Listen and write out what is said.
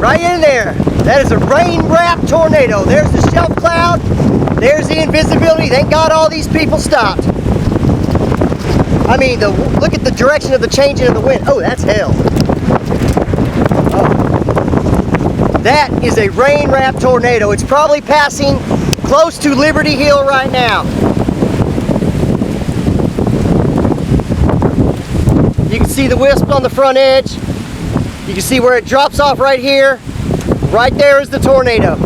Right in there. That is a rain-wrapped tornado. There's the shelf cloud. There's the invisibility. Thank God all these people stopped. I mean, look at the direction of the changing of the wind. Oh, that's hell. Oh. That is a rain-wrapped tornado. It's probably passing close to Liberty Hill right now. You can see the wisp on the front edge. You can see where it drops off right here. Right there is the tornado.